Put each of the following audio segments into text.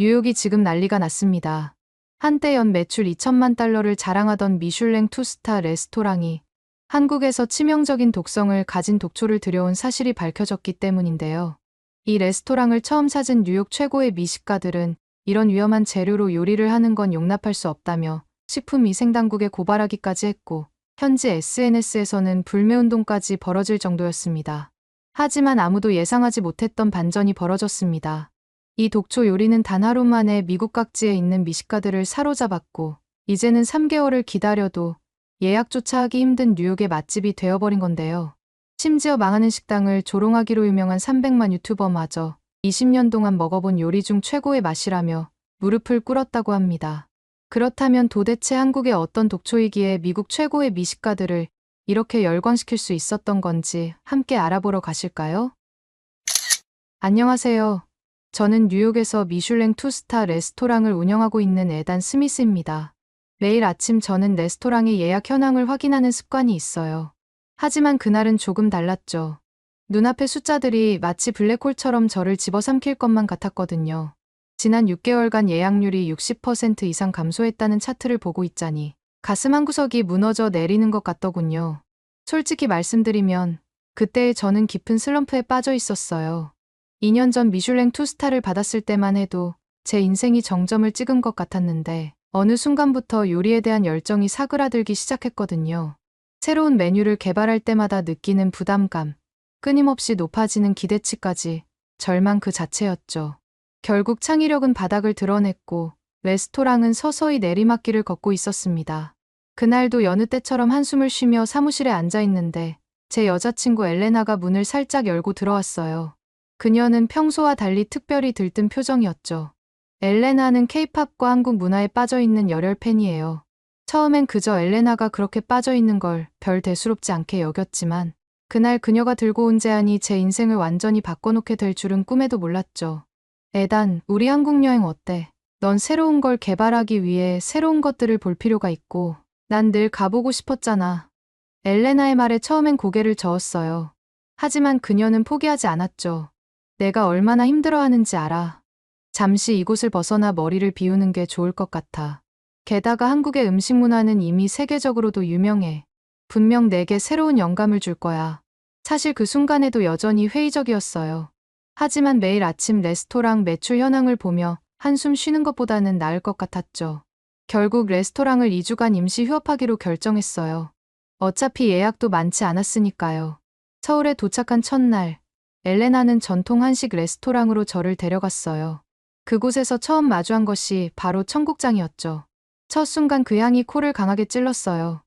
뉴욕이 지금 난리가 났습니다. 한때 연 매출 2천만 달러를 자랑하던 미슐랭 투스타 레스토랑이 한국에서 치명적인 독성을 가진 독초를 들여온 사실이 밝혀졌기 때문인데요. 이 레스토랑을 처음 찾은 뉴욕 최고의 미식가들은 이런 위험한 재료로 요리를 하는 건 용납할 수 없다며 식품위생당국에 고발하기까지 했고, 현지 SNS에서는 불매운동까지 벌어질 정도였습니다. 하지만 아무도 예상하지 못했던 반전이 벌어졌습니다. 이 독초 요리는 단 하루 만에 미국 각지에 있는 미식가들을 사로잡았고, 이제는 3개월을 기다려도 예약조차 하기 힘든 뉴욕의 맛집이 되어버린 건데요. 심지어 망하는 식당을 조롱하기로 유명한 300만 유튜버마저 20년 동안 먹어본 요리 중 최고의 맛이라며 무릎을 꿇었다고 합니다. 그렇다면 도대체 한국의 어떤 독초이기에 미국 최고의 미식가들을 이렇게 열광시킬 수 있었던 건지 함께 알아보러 가실까요? 안녕하세요. 저는 뉴욕에서 미슐랭 투스타 레스토랑을 운영하고 있는 에단 스미스입니다. 매일 아침 저는 레스토랑의 예약 현황을 확인하는 습관이 있어요. 하지만 그날은 조금 달랐죠. 눈앞의 숫자들이 마치 블랙홀처럼 저를 집어삼킬 것만 같았거든요. 지난 6개월간 예약률이 60% 이상 감소했다는 차트를 보고 있자니 가슴 한구석이 무너져 내리는 것 같더군요. 솔직히 말씀드리면 그때의 저는 깊은 슬럼프에 빠져 있었어요. 2년 전 미슐랭 투스타를 받았을 때만 해도 제 인생이 정점을 찍은 것 같았는데 어느 순간부터 요리에 대한 열정이 사그라들기 시작했거든요. 새로운 메뉴를 개발할 때마다 느끼는 부담감, 끊임없이 높아지는 기대치까지 절망 그 자체였죠. 결국 창의력은 바닥을 드러냈고 레스토랑은 서서히 내리막길을 걷고 있었습니다. 그날도 여느 때처럼 한숨을 쉬며 사무실에 앉아 있는데 제 여자친구 엘레나가 문을 살짝 열고 들어왔어요. 그녀는 평소와 달리 특별히 들뜬 표정이었죠. 엘레나는 케이팝과 한국 문화에 빠져있는 열혈 팬이에요. 처음엔 그저 엘레나가 그렇게 빠져있는 걸 별 대수롭지 않게 여겼지만 그날 그녀가 들고 온 제안이 제 인생을 완전히 바꿔놓게 될 줄은 꿈에도 몰랐죠. 에단, 우리 한국 여행 어때? 넌 새로운 걸 개발하기 위해 새로운 것들을 볼 필요가 있고 난 늘 가보고 싶었잖아. 엘레나의 말에 처음엔 고개를 저었어요. 하지만 그녀는 포기하지 않았죠. 내가 얼마나 힘들어하는지 알아. 잠시 이곳을 벗어나 머리를 비우는 게 좋을 것 같아. 게다가 한국의 음식 문화는 이미 세계적으로도 유명해. 분명 내게 새로운 영감을 줄 거야. 사실 그 순간에도 여전히 회의적이었어요. 하지만 매일 아침 레스토랑 매출 현황을 보며 한숨 쉬는 것보다는 나을 것 같았죠. 결국 레스토랑을 2주간 임시 휴업하기로 결정했어요. 어차피 예약도 많지 않았으니까요. 서울에 도착한 첫날, 엘레나는 전통 한식 레스토랑으로 저를 데려갔어요. 그곳에서 처음 마주한 것이 바로 청국장이었죠. 첫 순간 그 향이 코를 강하게 찔렀어요.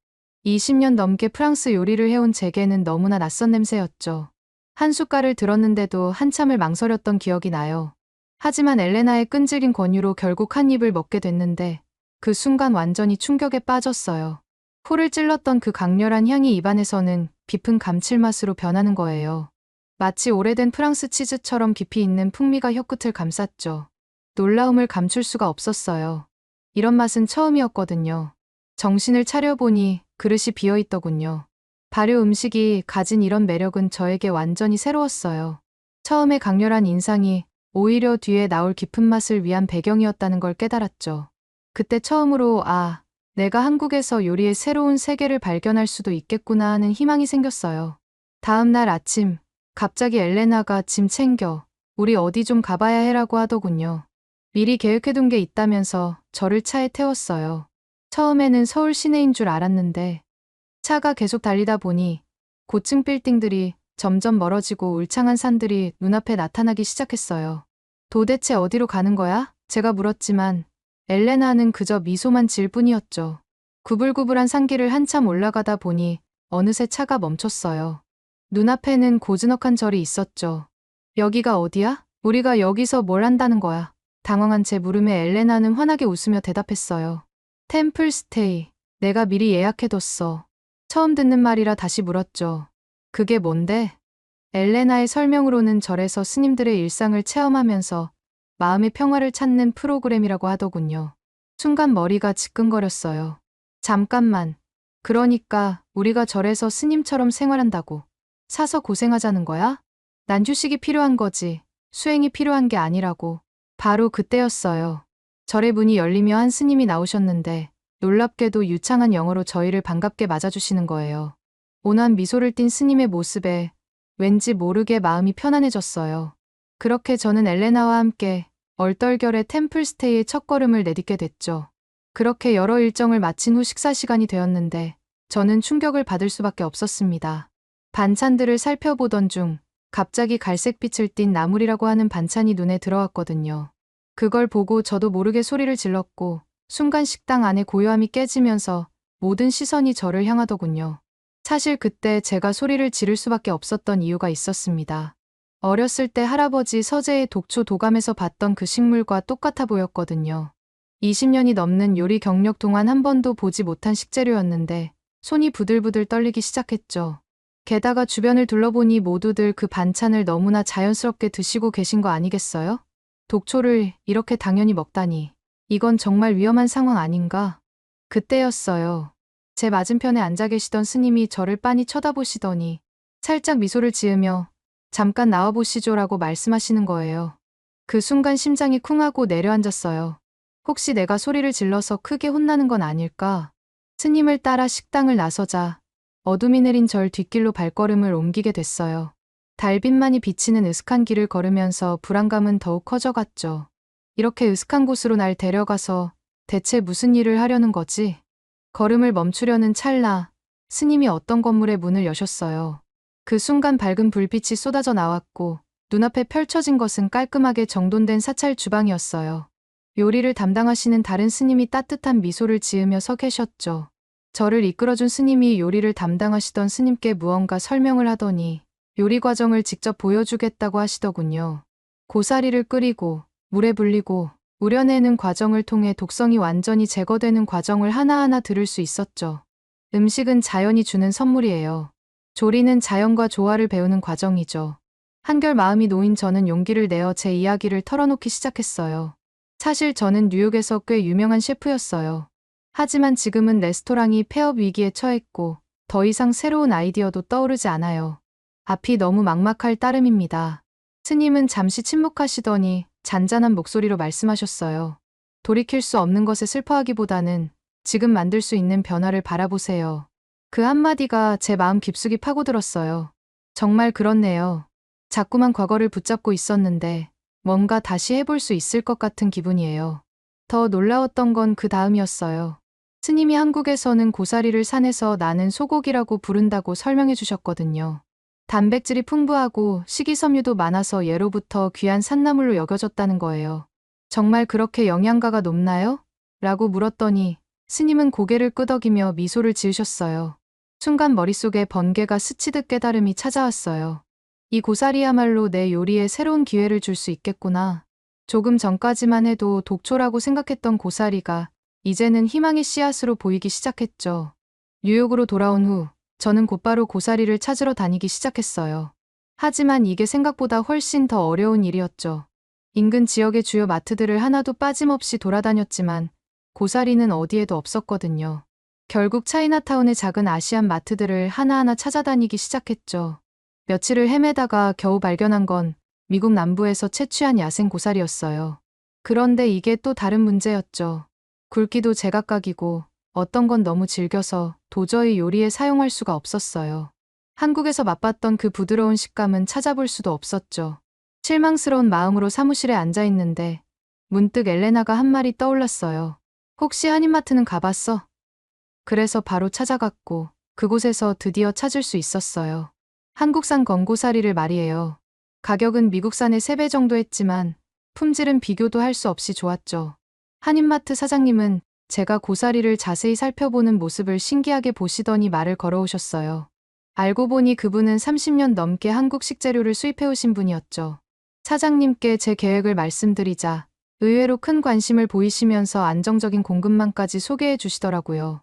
20년 넘게 프랑스 요리를 해온 제게는 너무나 낯선 냄새였죠. 한 숟갈을 들었는데도 한참을 망설였던 기억이 나요. 하지만 엘레나의 끈질긴 권유로 결국 한 입을 먹게 됐는데 그 순간 완전히 충격에 빠졌어요. 코를 찔렀던 그 강렬한 향이 입안에서는 깊은 감칠맛으로 변하는 거예요. 마치 오래된 프랑스 치즈처럼 깊이 있는 풍미가 혀끝을 감쌌죠. 놀라움을 감출 수가 없었어요. 이런 맛은 처음이었거든요. 정신을 차려보니 그릇이 비어있더군요. 발효 음식이 가진 이런 매력은 저에게 완전히 새로웠어요. 처음에 강렬한 인상이 오히려 뒤에 나올 깊은 맛을 위한 배경이었다는 걸 깨달았죠. 그때 처음으로 내가 한국에서 요리의 새로운 세계를 발견할 수도 있겠구나 하는 희망이 생겼어요. 다음 날 아침, 갑자기 엘레나가 짐 챙겨 우리 어디 좀 가봐야 해라고 하더군요. 미리 계획해둔 게 있다면서 저를 차에 태웠어요. 처음에는 서울 시내인 줄 알았는데 차가 계속 달리다 보니 고층 빌딩들이 점점 멀어지고 울창한 산들이 눈앞에 나타나기 시작했어요. 도대체 어디로 가는 거야? 제가 물었지만 엘레나는 그저 미소만 지을 뿐이었죠. 구불구불한 산길을 한참 올라가다 보니 어느새 차가 멈췄어요. 눈앞에는 고즈넉한 절이 있었죠. 여기가 어디야? 우리가 여기서 뭘 한다는 거야? 당황한 제 물음에 엘레나는 환하게 웃으며 대답했어요. 템플 스테이. 내가 미리 예약해뒀어. 처음 듣는 말이라 다시 물었죠. 그게 뭔데? 엘레나의 설명으로는 절에서 스님들의 일상을 체험하면서 마음의 평화를 찾는 프로그램이라고 하더군요. 순간 머리가 지끈거렸어요. 잠깐만. 그러니까 우리가 절에서 스님처럼 생활한다고. 사서 고생하자는 거야? 난 휴식이 필요한 거지. 수행이 필요한 게 아니라고. 바로 그때였어요. 절의 문이 열리며 한 스님이 나오셨는데 놀랍게도 유창한 영어로 저희를 반갑게 맞아주시는 거예요. 온화한 미소를 띤 스님의 모습에 왠지 모르게 마음이 편안해졌어요. 그렇게 저는 엘레나와 함께 얼떨결에 템플스테이의 첫걸음을 내딛게 됐죠. 그렇게 여러 일정을 마친 후 식사 시간이 되었는데 저는 충격을 받을 수밖에 없었습니다. 반찬들을 살펴보던 중 갑자기 갈색빛을 띤 나물이라고 하는 반찬이 눈에 들어왔거든요. 그걸 보고 저도 모르게 소리를 질렀고 순간 식당 안에 고요함이 깨지면서 모든 시선이 저를 향하더군요. 사실 그때 제가 소리를 지를 수밖에 없었던 이유가 있었습니다. 어렸을 때 할아버지 서재의 독초 도감에서 봤던 그 식물과 똑같아 보였거든요. 20년이 넘는 요리 경력 동안 한 번도 보지 못한 식재료였는데 손이 부들부들 떨리기 시작했죠. 게다가 주변을 둘러보니 모두들 그 반찬을 너무나 자연스럽게 드시고 계신 거 아니겠어요? 독초를 이렇게 당연히 먹다니. 이건 정말 위험한 상황 아닌가? 그때였어요. 제 맞은편에 앉아 계시던 스님이 저를 빤히 쳐다보시더니 살짝 미소를 지으며 잠깐 나와보시죠라고 말씀하시는 거예요. 그 순간 심장이 쿵하고 내려앉았어요. 혹시 내가 소리를 질러서 크게 혼나는 건 아닐까? 스님을 따라 식당을 나서자 어둠이 내린 절 뒷길로 발걸음을 옮기게 됐어요. 달빛만이 비치는 으슥한 길을 걸으면서 불안감은 더욱 커져갔죠. 이렇게 으슥한 곳으로 날 데려가서 대체 무슨 일을 하려는 거지? 걸음을 멈추려는 찰나 스님이 어떤 건물의 문을 여셨어요. 그 순간 밝은 불빛이 쏟아져 나왔고 눈앞에 펼쳐진 것은 깔끔하게 정돈된 사찰 주방이었어요. 요리를 담당하시는 다른 스님이 따뜻한 미소를 지으며 서 계셨죠. 저를 이끌어준 스님이 요리를 담당하시던 스님께 무언가 설명을 하더니 요리 과정을 직접 보여주겠다고 하시더군요. 고사리를 끓이고 물에 불리고 우려내는 과정을 통해 독성이 완전히 제거되는 과정을 하나하나 들을 수 있었죠. 음식은 자연이 주는 선물이에요. 조리는 자연과 조화를 배우는 과정이죠. 한결 마음이 놓인 저는 용기를 내어 제 이야기를 털어놓기 시작했어요. 사실 저는 뉴욕에서 꽤 유명한 셰프였어요. 하지만 지금은 레스토랑이 폐업 위기에 처했고 더 이상 새로운 아이디어도 떠오르지 않아요. 앞이 너무 막막할 따름입니다. 스님은 잠시 침묵하시더니 잔잔한 목소리로 말씀하셨어요. 돌이킬 수 없는 것에 슬퍼하기보다는 지금 만들 수 있는 변화를 바라보세요. 그 한마디가 제 마음 깊숙이 파고들었어요. 정말 그렇네요. 자꾸만 과거를 붙잡고 있었는데 뭔가 다시 해볼 수 있을 것 같은 기분이에요. 더 놀라웠던 건 그 다음이었어요. 스님이 한국에서는 고사리를 산에서 나는 소고기라고 부른다고 설명해 주셨거든요. 단백질이 풍부하고 식이섬유도 많아서 예로부터 귀한 산나물로 여겨졌다는 거예요. 정말 그렇게 영양가가 높나요? 라고 물었더니 스님은 고개를 끄덕이며 미소를 지으셨어요. 순간 머릿속에 번개가 스치듯 깨달음이 찾아왔어요. 이 고사리야말로 내 요리에 새로운 기회를 줄 수 있겠구나. 조금 전까지만 해도 독초라고 생각했던 고사리가 이제는 희망의 씨앗으로 보이기 시작했죠. 뉴욕으로 돌아온 후 저는 곧바로 고사리를 찾으러 다니기 시작했어요. 하지만 이게 생각보다 훨씬 더 어려운 일이었죠. 인근 지역의 주요 마트들을 하나도 빠짐없이 돌아다녔지만 고사리는 어디에도 없었거든요. 결국 차이나타운의 작은 아시안 마트들을 하나하나 찾아다니기 시작했죠. 며칠을 헤매다가 겨우 발견한 건 미국 남부에서 채취한 야생 고사리였어요. 그런데 이게 또 다른 문제였죠. 굵기도 제각각이고 어떤 건 너무 질겨서 도저히 요리에 사용할 수가 없었어요. 한국에서 맛봤던 그 부드러운 식감은 찾아볼 수도 없었죠. 실망스러운 마음으로 사무실에 앉아 있는데 문득 엘레나가 한 말이 떠올랐어요. 혹시 한인마트는 가봤어? 그래서 바로 찾아갔고 그곳에서 드디어 찾을 수 있었어요. 한국산 건고사리를 말이에요. 가격은 미국산의 3배 정도 했지만 품질은 비교도 할 수 없이 좋았죠. 한인마트 사장님은 제가 고사리를 자세히 살펴보는 모습을 신기하게 보시더니 말을 걸어오셨어요. 알고 보니 그분은 30년 넘게 한국 식재료를 수입해오신 분이었죠. 사장님께 제 계획을 말씀드리자 의외로 큰 관심을 보이시면서 안정적인 공급망까지 소개해 주시더라고요.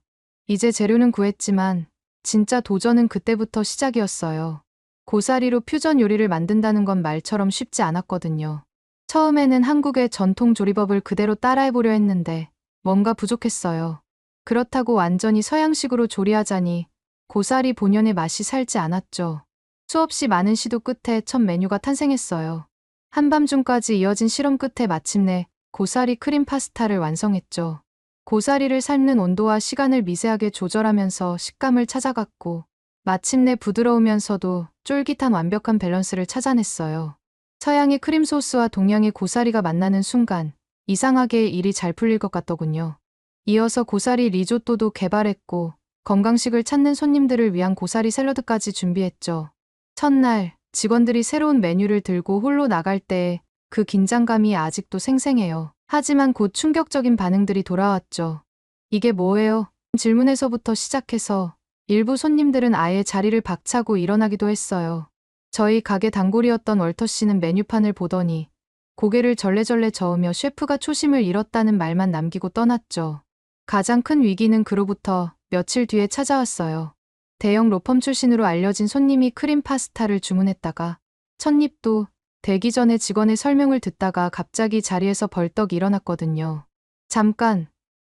이제 재료는 구했지만 진짜 도전은 그때부터 시작이었어요. 고사리로 퓨전 요리를 만든다는 건 말처럼 쉽지 않았거든요. 처음에는 한국의 전통 조리법을 그대로 따라해보려 했는데 뭔가 부족했어요. 그렇다고 완전히 서양식으로 조리하자니 고사리 본연의 맛이 살지 않았죠. 수없이 많은 시도 끝에 첫 메뉴가 탄생했어요. 한밤중까지 이어진 실험 끝에 마침내 고사리 크림 파스타를 완성했죠. 고사리를 삶는 온도와 시간을 미세하게 조절하면서 식감을 찾아갔고, 마침내 부드러우면서도 쫄깃한 완벽한 밸런스를 찾아냈어요. 서양의 크림 소스와 동양의 고사리가 만나는 순간 이상하게 일이 잘 풀릴 것 같더군요. 이어서 고사리 리조또도 개발했고, 건강식을 찾는 손님들을 위한 고사리 샐러드까지 준비했죠. 첫날 직원들이 새로운 메뉴를 들고 홀로 나갈 때 그 긴장감이 아직도 생생해요. 하지만 곧 충격적인 반응들이 돌아왔죠. 이게 뭐예요? 질문에서부터 시작해서 일부 손님들은 아예 자리를 박차고 일어나기도 했어요. 저희 가게 단골이었던 월터 씨는 메뉴판을 보더니 고개를 절레절레 저으며 셰프가 초심을 잃었다는 말만 남기고 떠났죠. 가장 큰 위기는 그로부터 며칠 뒤에 찾아왔어요. 대형 로펌 출신으로 알려진 손님이 크림 파스타를 주문했다가 첫 입도 되기 전에 직원의 설명을 듣다가 갑자기 자리에서 벌떡 일어났거든요. 잠깐,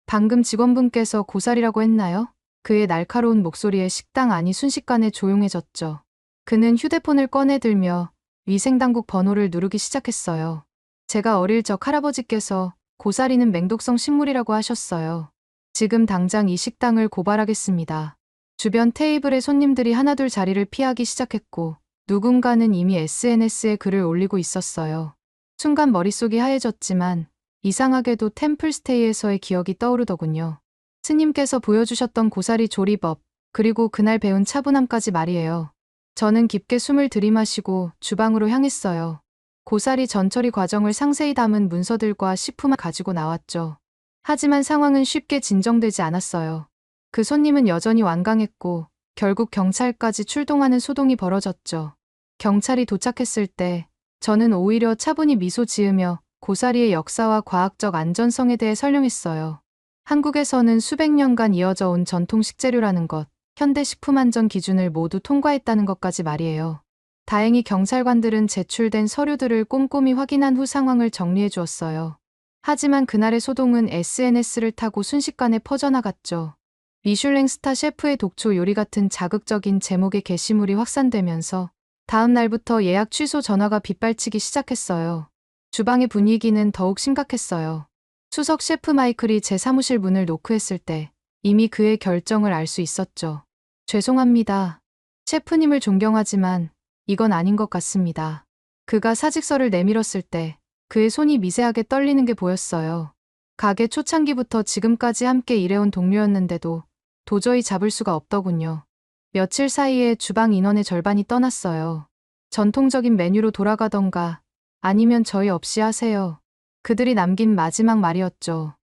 방금 직원분께서 고사리라고 했나요? 그의 날카로운 목소리에 식당 안이 순식간에 조용해졌죠. 그는 휴대폰을 꺼내들며 위생당국 번호를 누르기 시작했어요. 제가 어릴 적 할아버지께서 고사리는 맹독성 식물이라고 하셨어요. 지금 당장 이 식당을 고발하겠습니다. 주변 테이블의 손님들이 하나둘 자리를 피하기 시작했고, 누군가는 이미 SNS에 글을 올리고 있었어요. 순간 머릿속이 하얘졌지만 이상하게도 템플스테이에서의 기억이 떠오르더군요. 스님께서 보여주셨던 고사리 조리법, 그리고 그날 배운 차분함까지 말이에요. 저는 깊게 숨을 들이마시고 주방으로 향했어요. 고사리 전처리 과정을 상세히 담은 문서들과 식품을 가지고 나왔죠. 하지만 상황은 쉽게 진정되지 않았어요. 그 손님은 여전히 완강했고 결국 경찰까지 출동하는 소동이 벌어졌죠. 경찰이 도착했을 때 저는 오히려 차분히 미소 지으며 고사리의 역사와 과학적 안전성에 대해 설명했어요. 한국에서는 수백 년간 이어져 온 전통 식재료라는 것, 현대 식품 안전 기준을 모두 통과했다는 것까지 말이에요. 다행히 경찰관들은 제출된 서류들을 꼼꼼히 확인한 후 상황을 정리해 주었어요. 하지만 그날의 소동은 SNS를 타고 순식간에 퍼져나갔죠. 미슐랭 스타 셰프의 독초 요리 같은 자극적인 제목의 게시물이 확산되면서 다음 날부터 예약 취소 전화가 빗발치기 시작했어요. 주방의 분위기는 더욱 심각했어요. 수석 셰프 마이클이 제 사무실 문을 노크했을 때 이미 그의 결정을 알 수 있었죠. 죄송합니다. 셰프님을 존경하지만 이건 아닌 것 같습니다. 그가 사직서를 내밀었을 때 그의 손이 미세하게 떨리는 게 보였어요. 가게 초창기부터 지금까지 함께 일해온 동료였는데도 도저히 잡을 수가 없더군요. 며칠 사이에 주방 인원의 절반이 떠났어요. 전통적인 메뉴로 돌아가던가 아니면 저희 없이 하세요. 그들이 남긴 마지막 말이었죠.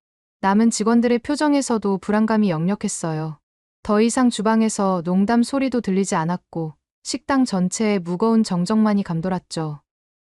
남은 직원들의 표정에서도 불안감이 역력했어요. 더 이상 주방에서 농담 소리도 들리지 않았고 식당 전체에 무거운 정적만이 감돌았죠.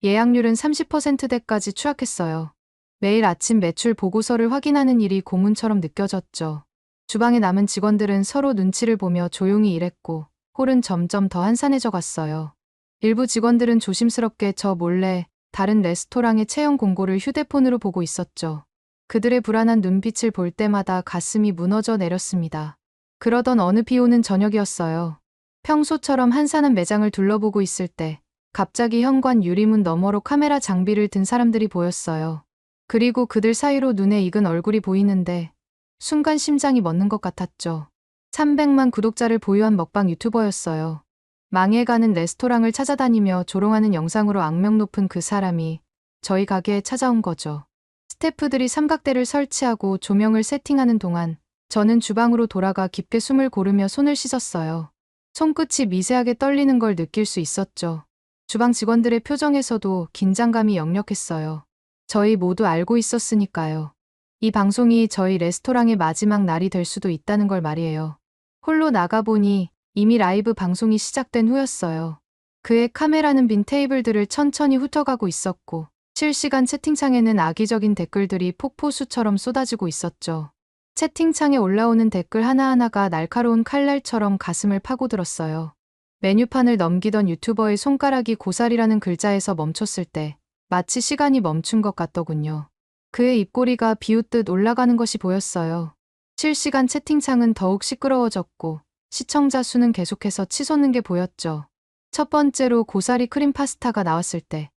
예약률은 30%대까지 추락했어요. 매일 아침 매출 보고서를 확인하는 일이 고문처럼 느껴졌죠. 주방에 남은 직원들은 서로 눈치를 보며 조용히 일했고 홀은 점점 더 한산해져 갔어요. 일부 직원들은 조심스럽게 저 몰래 다른 레스토랑의 채용 공고를 휴대폰으로 보고 있었죠. 그들의 불안한 눈빛을 볼 때마다 가슴이 무너져 내렸습니다. 그러던 어느 비 오는 저녁이었어요. 평소처럼 한산한 매장을 둘러보고 있을 때 갑자기 현관 유리문 너머로 카메라 장비를 든 사람들이 보였어요. 그리고 그들 사이로 눈에 익은 얼굴이 보이는데 순간 심장이 멎는 것 같았죠. 300만 구독자를 보유한 먹방 유튜버였어요. 망해가는 레스토랑을 찾아다니며 조롱하는 영상으로 악명 높은 그 사람이 저희 가게에 찾아온 거죠. 스태프들이 삼각대를 설치하고 조명을 세팅하는 동안 저는 주방으로 돌아가 깊게 숨을 고르며 손을 씻었어요. 손끝이 미세하게 떨리는 걸 느낄 수 있었죠. 주방 직원들의 표정에서도 긴장감이 역력했어요. 저희 모두 알고 있었으니까요. 이 방송이 저희 레스토랑의 마지막 날이 될 수도 있다는 걸 말이에요. 홀로 나가보니 이미 라이브 방송이 시작된 후였어요. 그의 카메라는 빈 테이블들을 천천히 훑어가고 있었고 실시간 채팅창에는 악의적인 댓글들이 폭포수처럼 쏟아지고 있었죠. 채팅창에 올라오는 댓글 하나하나가 날카로운 칼날처럼 가슴을 파고들었어요. 메뉴판을 넘기던 유튜버의 손가락이 고사리라는 글자에서 멈췄을 때 마치 시간이 멈춘 것 같더군요. 그의 입꼬리가 비웃듯 올라가는 것이 보였어요. 실시간 채팅창은 더욱 시끄러워졌고 시청자 수는 계속해서 치솟는 게 보였죠. 첫 번째로 고사리 크림 파스타가 나왔을 때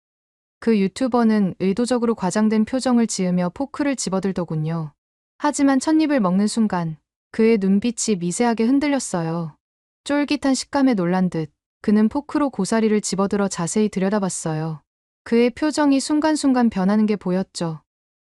그 유튜버는 의도적으로 과장된 표정을 지으며 포크를 집어들더군요. 하지만 찻입을 먹는 순간 그의 눈빛이 미세하게 흔들렸어요. 쫄깃한 식감에 놀란 듯 그는 포크로 고사리를 집어들어 자세히 들여다봤어요. 그의 표정이 순간순간 변하는 게 보였죠.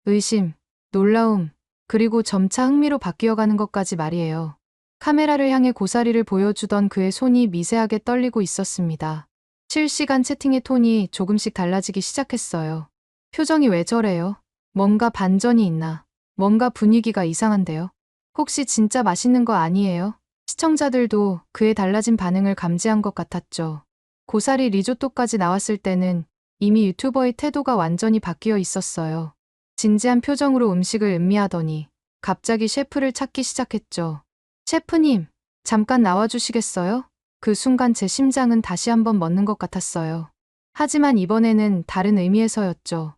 의심, 놀라움, 그리고 점차 흥미로 바뀌어가는 것까지 말이에요. 카메라를 향해 고사리를 보여주던 그의 손이 미세하게 떨리고 있었습니다. 실시간 채팅의 톤이 조금씩 달라지기 시작했어요. 표정이 왜 저래요? 뭔가 반전이 있나? 뭔가 분위기가 이상한데요? 혹시 진짜 맛있는 거 아니에요? 시청자들도 그의 달라진 반응을 감지한 것 같았죠. 고사리 리조또까지 나왔을 때는 이미 유튜버의 태도가 완전히 바뀌어 있었어요. 진지한 표정으로 음식을 음미하더니 갑자기 셰프를 찾기 시작했죠. 셰프님, 잠깐 나와주시겠어요? 그 순간 제 심장은 다시 한번 멎는 것 같았어요. 하지만 이번에는 다른 의미에서였죠.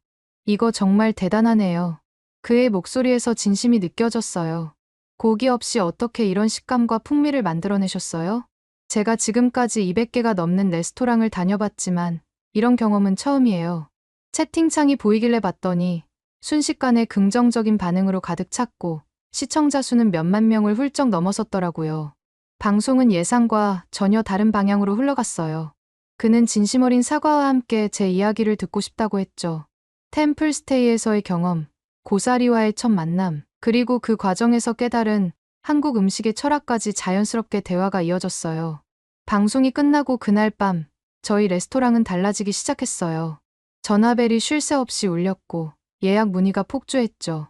이거 정말 대단하네요. 그의 목소리에서 진심이 느껴졌어요. 고기 없이 어떻게 이런 식감과 풍미를 만들어내셨어요? 제가 지금까지 200개가 넘는 레스토랑을 다녀봤지만 이런 경험은 처음이에요. 채팅창이 보이길래 봤더니 순식간에 긍정적인 반응으로 가득 찼고 시청자 수는 몇만 명을 훌쩍 넘어섰더라고요. 방송은 예상과 전혀 다른 방향으로 흘러갔어요. 그는 진심 어린 사과와 함께 제 이야기를 듣고 싶다고 했죠. 템플스테이에서의 경험, 고사리와의 첫 만남, 그리고 그 과정에서 깨달은 한국 음식의 철학까지 자연스럽게 대화가 이어졌어요. 방송이 끝나고 그날 밤, 저희 레스토랑은 달라지기 시작했어요. 전화벨이 쉴 새 없이 울렸고 예약 문의가 폭주했죠.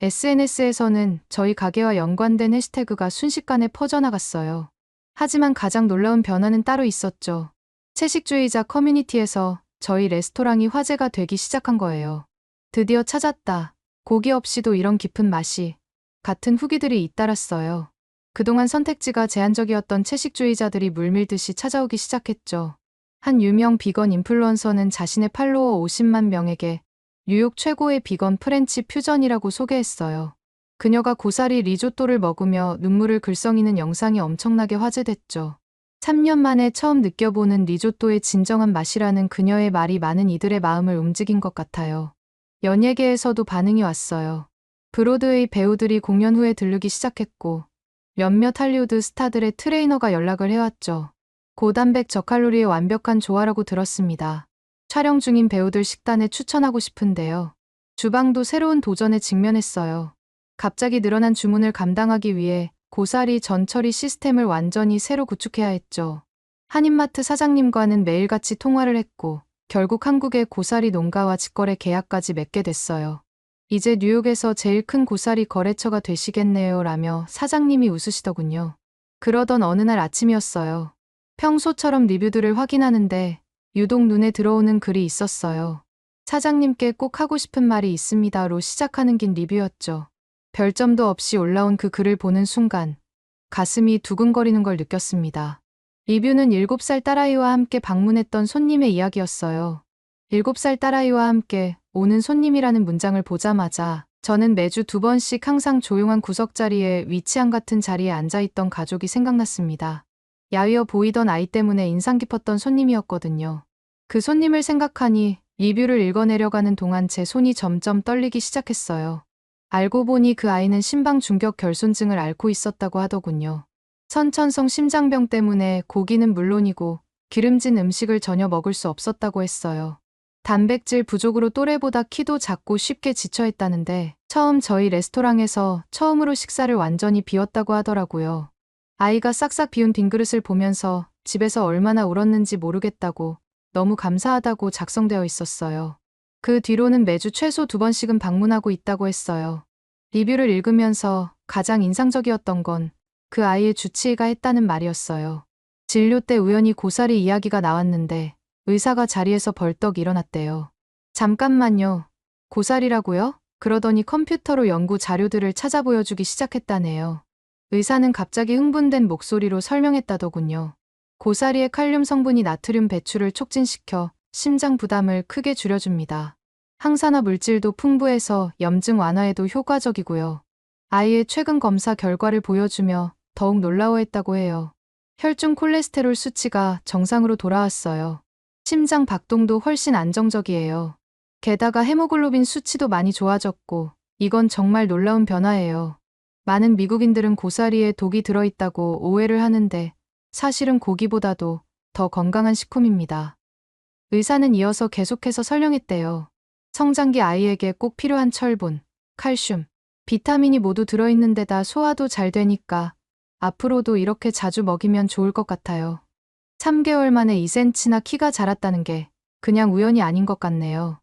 SNS에서는 저희 가게와 연관된 해시태그가 순식간에 퍼져나갔어요. 하지만 가장 놀라운 변화는 따로 있었죠. 채식주의자 커뮤니티에서 저희 레스토랑이 화제가 되기 시작한 거예요. 드디어 찾았다. 고기 없이도 이런 깊은 맛이. 같은 후기들이 잇따랐어요. 그동안 선택지가 제한적이었던 채식주의자들이 물밀듯이 찾아오기 시작했죠. 한 유명 비건 인플루언서는 자신의 팔로워 50만 명에게 뉴욕 최고의 비건 프렌치 퓨전이라고 소개했어요. 그녀가 고사리 리조또를 먹으며 눈물을 글썽이는 영상이 엄청나게 화제됐죠. 3년 만에 처음 느껴보는 리조또의 진정한 맛이라는 그녀의 말이 많은 이들의 마음을 움직인 것 같아요. 연예계에서도 반응이 왔어요. 브로드웨이 배우들이 공연 후에 들르기 시작했고 몇몇 할리우드 스타들의 트레이너가 연락을 해왔죠. 고단백 저칼로리의 완벽한 조화라고 들었습니다. 촬영 중인 배우들 식단에 추천하고 싶은데요. 주방도 새로운 도전에 직면했어요. 갑자기 늘어난 주문을 감당하기 위해 고사리 전처리 시스템을 완전히 새로 구축해야 했죠. 한인마트 사장님과는 매일같이 통화를 했고 결국 한국의 고사리 농가와 직거래 계약까지 맺게 됐어요. 이제 뉴욕에서 제일 큰 고사리 거래처가 되시겠네요 라며 사장님이 웃으시더군요. 그러던 어느 날 아침이었어요. 평소처럼 리뷰들을 확인하는데 유독 눈에 들어오는 글이 있었어요. 사장님께 꼭 하고 싶은 말이 있습니다로 시작하는 긴 리뷰였죠. 별점도 없이 올라온 그 글을 보는 순간 가슴이 두근거리는 걸 느꼈습니다. 리뷰는 7살 딸아이와 함께 방문했던 손님의 이야기였어요. 7살 딸아이와 함께 오는 손님이라는 문장을 보자마자 저는 매주 2번씩 항상 조용한 구석자리에 위치한 같은 자리에 앉아있던 가족이 생각났습니다. 야위어 보이던 아이 때문에 인상 깊었던 손님이었거든요. 그 손님을 생각하니 리뷰를 읽어내려가는 동안 제 손이 점점 떨리기 시작했어요. 알고 보니 그 아이는 심방 중격 결손증을 앓고 있었다고 하더군요. 선천성 심장병 때문에 고기는 물론이고 기름진 음식을 전혀 먹을 수 없었다고 했어요. 단백질 부족으로 또래보다 키도 작고 쉽게 지쳐했다는데 처음 저희 레스토랑에서 처음으로 식사를 완전히 비웠다고 하더라고요. 아이가 싹싹 비운 빈 그릇을 보면서 집에서 얼마나 울었는지 모르겠다고 너무 감사하다고 작성되어 있었어요. 그 뒤로는 매주 최소 2번씩은 방문하고 있다고 했어요. 리뷰를 읽으면서 가장 인상적이었던 건 그 아이의 주치의가 했다는 말이었어요. 진료 때 우연히 고사리 이야기가 나왔는데 의사가 자리에서 벌떡 일어났대요. 잠깐만요. 고사리라고요? 그러더니 컴퓨터로 연구 자료들을 찾아 보여주기 시작했다네요. 의사는 갑자기 흥분된 목소리로 설명했다더군요. 고사리의 칼륨 성분이 나트륨 배출을 촉진시켜 심장 부담을 크게 줄여줍니다. 항산화 물질도 풍부해서 염증 완화에도 효과적이고요. 아이의 최근 검사 결과를 보여주며 더욱 놀라워했다고 해요. 혈중 콜레스테롤 수치가 정상으로 돌아왔어요. 심장 박동도 훨씬 안정적이에요. 게다가 헤모글로빈 수치도 많이 좋아졌고, 이건 정말 놀라운 변화예요. 많은 미국인들은 고사리에 독이 들어있다고 오해를 하는데, 사실은 고기보다도 더 건강한 식품입니다. 의사는 이어서 계속해서 설명했대요. 성장기 아이에게 꼭 필요한 철분, 칼슘, 비타민이 모두 들어있는 데다 소화도 잘 되니까 앞으로도 이렇게 자주 먹이면 좋을 것 같아요. 3개월 만에 2cm나 키가 자랐다는 게 그냥 우연이 아닌 것 같네요.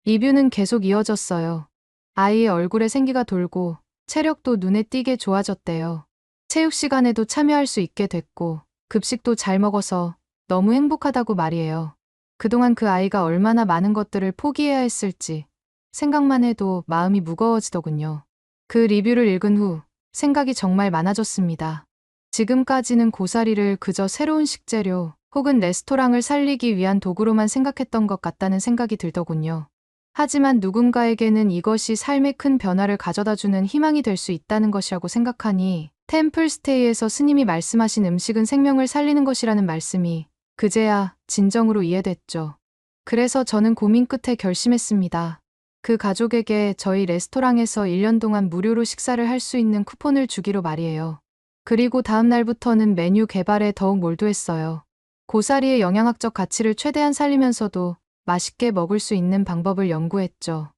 리뷰는 계속 이어졌어요. 아이의 얼굴에 생기가 돌고 체력도 눈에 띄게 좋아졌대요. 체육 시간에도 참여할 수 있게 됐고 급식도 잘 먹어서 너무 행복하다고 말이에요. 그동안 그 아이가 얼마나 많은 것들을 포기해야 했을지 생각만 해도 마음이 무거워지더군요. 그 리뷰를 읽은 후 생각이 정말 많아졌습니다. 지금까지는 고사리를 그저 새로운 식재료 혹은 레스토랑을 살리기 위한 도구로만 생각했던 것 같다는 생각이 들더군요. 하지만 누군가에게는 이것이 삶에 큰 변화를 가져다주는 희망이 될 수 있다는 것이라고 생각하니 템플스테이에서 스님이 말씀하신 음식은 생명을 살리는 것이라는 말씀이 그제야 진정으로 이해됐죠. 그래서 저는 고민 끝에 결심했습니다. 그 가족에게 저희 레스토랑에서 1년 동안 무료로 식사를 할 수 있는 쿠폰을 주기로 말이에요. 그리고 다음 날부터는 메뉴 개발에 더욱 몰두했어요. 고사리의 영양학적 가치를 최대한 살리면서도 맛있게 먹을 수 있는 방법을 연구했죠.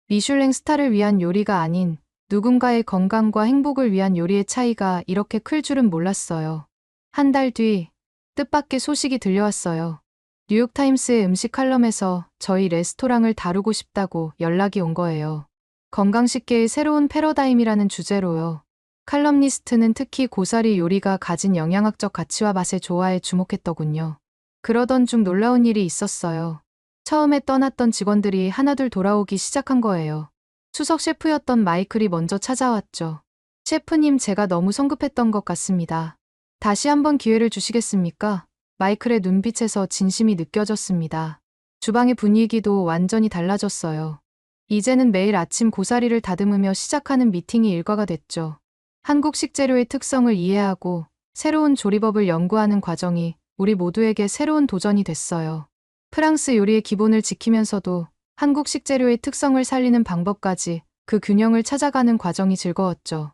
미슐랭 스타를 위한 요리가 아닌 누군가의 건강과 행복을 위한 요리의 차이가 이렇게 클 줄은 몰랐어요. 한 달 뒤 뜻밖의 소식이 들려왔어요. 뉴욕타임스의 음식 칼럼에서 저희 레스토랑을 다루고 싶다고 연락이 온 거예요. 건강식계의 새로운 패러다임이라는 주제로요. 칼럼니스트는 특히 고사리 요리가 가진 영양학적 가치와 맛의 조화에 주목했더군요. 그러던 중 놀라운 일이 있었어요. 처음에 떠났던 직원들이 하나둘 돌아오기 시작한 거예요. 수석 셰프였던 마이클이 먼저 찾아왔죠. 셰프님, 제가 너무 성급했던 것 같습니다. 다시 한번 기회를 주시겠습니까? 마이클의 눈빛에서 진심이 느껴졌습니다. 주방의 분위기도 완전히 달라졌어요. 이제는 매일 아침 고사리를 다듬으며 시작하는 미팅이 일과가 됐죠. 한국 식재료의 특성을 이해하고 새로운 조리법을 연구하는 과정이 우리 모두에게 새로운 도전이 됐어요. 프랑스 요리의 기본을 지키면서도 한국 식재료의 특성을 살리는 방법까지 그 균형을 찾아가는 과정이 즐거웠죠.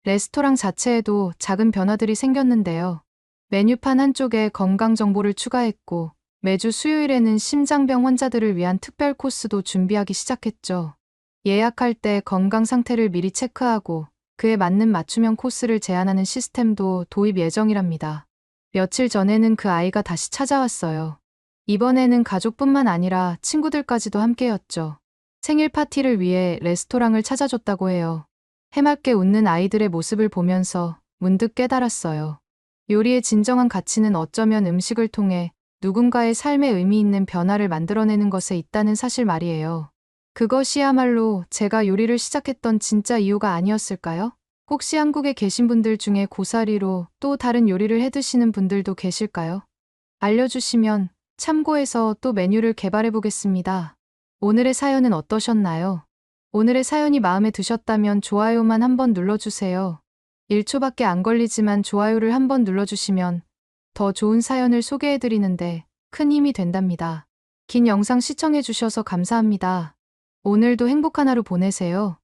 레스토랑 자체에도 작은 변화들이 생겼는데요. 메뉴판 한쪽에 건강 정보를 추가했고 매주 수요일에는 심장병 환자들을 위한 특별 코스도 준비하기 시작했죠. 예약할 때 건강 상태를 미리 체크하고 그에 맞는 맞춤형 코스를 제안하는 시스템도 도입 예정이랍니다. 며칠 전에는 그 아이가 다시 찾아왔어요. 이번에는 가족뿐만 아니라 친구들까지도 함께였죠. 생일 파티를 위해 레스토랑을 찾아줬다고 해요. 해맑게 웃는 아이들의 모습을 보면서 문득 깨달았어요. 요리의 진정한 가치는 어쩌면 음식을 통해 누군가의 삶에 의미 있는 변화를 만들어내는 것에 있다는 사실 말이에요. 그것이야말로 제가 요리를 시작했던 진짜 이유가 아니었을까요? 혹시 한국에 계신 분들 중에 고사리로 또 다른 요리를 해 드시는 분들도 계실까요? 알려주시면 참고해서 또 메뉴를 개발해 보겠습니다. 오늘의 사연은 어떠셨나요? 오늘의 사연이 마음에 드셨다면 좋아요만 한번 눌러주세요. 1초밖에 안 걸리지만 좋아요를 한번 눌러주시면 더 좋은 사연을 소개해드리는데 큰 힘이 된답니다. 긴 영상 시청해주셔서 감사합니다. 오늘도 행복한 하루 보내세요.